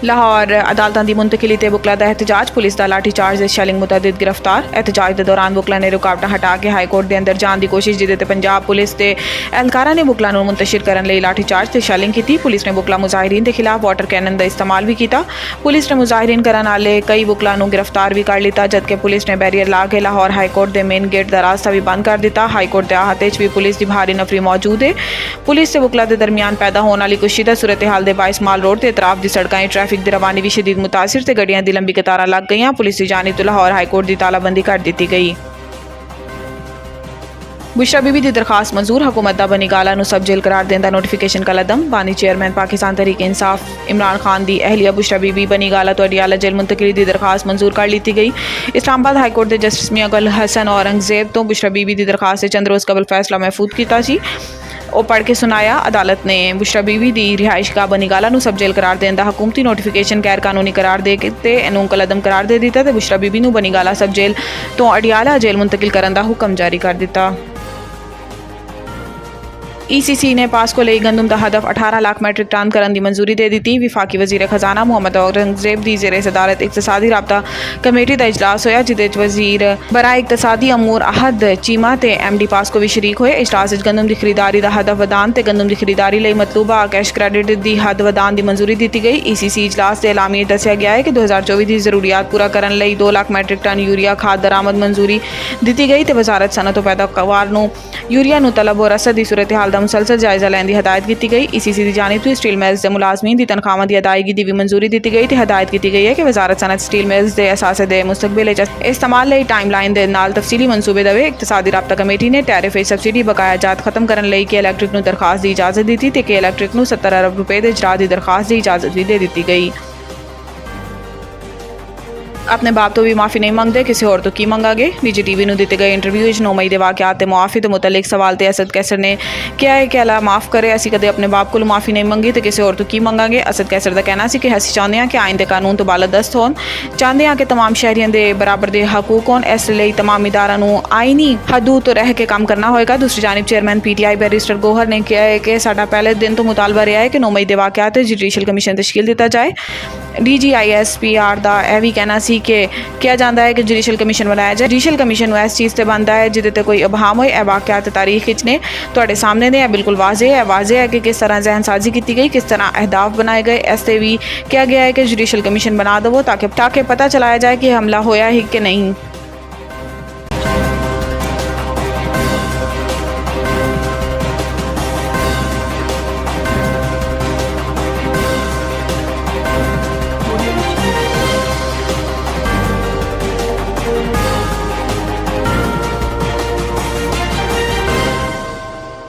लाहौर अदालतां दी मुंतकिली ते बुकला दा एहतजाज, पुलिस दा लाठी चार्ज ते शैलिंग मुतअद्दिद गिरफ्तार। एहतजाज दे दौरान बुकला ने रुकावटां हटा के हाई कोर्ट दे अंदर जान दी कोशिश जिहदे ते पंजाब पुलिस ते एहलकारां ने बुकला नूं मुंतशिर करन लई लाठी चार्ज ते शैलिंग कीती। पुलिस ने बुकला मुजाहिरीन दे खिलाफ वाटर कैनन दा इस्तेमाल भी कीता। पुलिस ने मुजाहिरीन करन आले कई बुकला नूं गिरफ्तार भी कर लिता, जबकि पुलिस ने बैरियर ला के लाहौर हाई कोर्ट दे मेन गेट दा रास्ता भी बंद कर दिता। हाई कोर्ट दे अहाते च भी पुलिस दी भारी नफरी मौजूद है। पुलिस ते बुकला दे दरमियान पैदा होने वाली कुशीदा सूरत हाल दे बाइस माल रोड ते इतराफ दी सड़कां ट्रैफिक दी रवानी भी शदीद मुतासिर ते गड्डियां दी लंबी कतारां लग गईयां। पुलिस की जानिब तो लाहौर हाईकोर्ट की तालाबंदी कर दी गई। बुशरा बीबी की दरखास्त मंजूर, हुकूमत दा बनी गाला नूं सब जेल करार देने दा नोटिफिकेशन का लदम। बानी चेयरमैन पाकिस्तान तहरीक इंसाफ इमरान खान की अहलिया बुशरा बीबी बनी गाला तो अडियाला जेल मुंतकिली की दरखास्त मंजूर कर ली गई। इस्लामाबाद हाईकोर्ट के जस्टिस मियां गुल हसन औरंगजेब तो बुशरा बीबी की दरखास्त से चंद रोज़ कबल फैसला महफूज किया सी। वो पढ़ के सुनाया। अदालत ने बुशरा बीबी की रिहाइश गाह बनी गाला नूं सब जेल करार देने दा हुकूमती नोटिफिकेशन गैर कानूनी करार दे के इनू कलदम करार दे दिता ते बुशरा बीबी नूं बनी गाला सब जेल तो अडियाला जेल मुंतकिल करने का हुक्म जारी कर दिता। ECC ने पास्को लई गंदम का हदफ 18 लाख मैट्रिक टन करने की मंजूरी दे दी। विफाकी वजीर खजाना मोहम्मद औरंगजेब की जेर सदारत इकतसादी राबता कमेटी का इजलास होया, जिदे वजीर बराए इकतसादी अमूर अहद चीमा ते MD पास्को भी शरीक होए। इजलास गंदम की खरीदारी का हदफ वधान ते गंदम की खरीदारी लई मतलूबा कैश क्रेडिट की हद वधान की मंजूरी दी गई। ECC इजलास के एलामी दस्या गया है कि 2024 की जरूरियात पूरा करने लई 2 लाख मैट्रिक टन यूरिया खाद दरामद मंजूरी दी गई ते वजारत सनत पैदावार नूं यूरिया नूं तलब और रसद की सूरत हाल मुसलसल जायजा लैन की हदायत की गई। ECC की जानिब तो स्टील मिल्स के मुलाजमीन की तनख्वाहां की अदायगी की भी मंजूरी दी गई। हदायत की गई है कि वजारत सनत स्टील मिल्स के असासे के मुस्तकबिल इस्तेमाल लई टाइम लाइन के नाल तफसीली मनसूबे देवे। इकतसादी राबता कमेटी ने टैरिफ सबसिडी बकाया जात खत्म करने लई के इलैक्ट्रिक नूं दरखास्त की इजाजत दी ते के इलैक्ट्रिक नूं 70 अरब रुपए के इजरा की दरखास्त की इजाजत भी दे दी गई। अपने बाप तो भी माफ़ी नहीं मंगते, किसी और तो की मंगागे। निजी TV नूं दिते गए इंटरव्यू 9 मई के वाक़यात मुआफ़ी के मुतलिक सवाल ते असद कैसर ने क्या है कि अल्लाह माफ़ करे, असी कदे अपने बाप को माफ़ी नहीं मंगी तो किसी और तो की मंगागे। असद कैसर का कहना सी कि असी चाहते हैं कि आइन के कानून तो बालादस्त होन, चाहते हैं कि तमाम शहरियों के बराबर के हकूक होन। इस लिए तमाम इदारा नूं आइनी हदूद तो रह के काम करना होगा। दूसरी जानिब चेयरमैन PTI बैरिस्टर गोहर ने कहा है कि साडा पहले दिन तो मुतालबा रहा है कि 9 मई के वाक़यात जुडिशल कमीशन तश्कील दिता जाए। DGISPR का यह भी कहना सी कि किया जाता है कि जुडिशल कमीशन बनाया जाए। जुडिशल कमीशन इस चीज़ से बनता है जिदे कोई अबहाम होए। वाक़यात तारीख खिंचने तुहाडे सामने ने बिल्कुल वाजे है कि किस तरह जहन साजी की गई, किस तरह अहदाफ बनाए गए। ऐसे भी किया गया है कि जुडिशल कमीशन बना दो ताकि पता चलाया जाए कि हमला होया ही कि नहीं।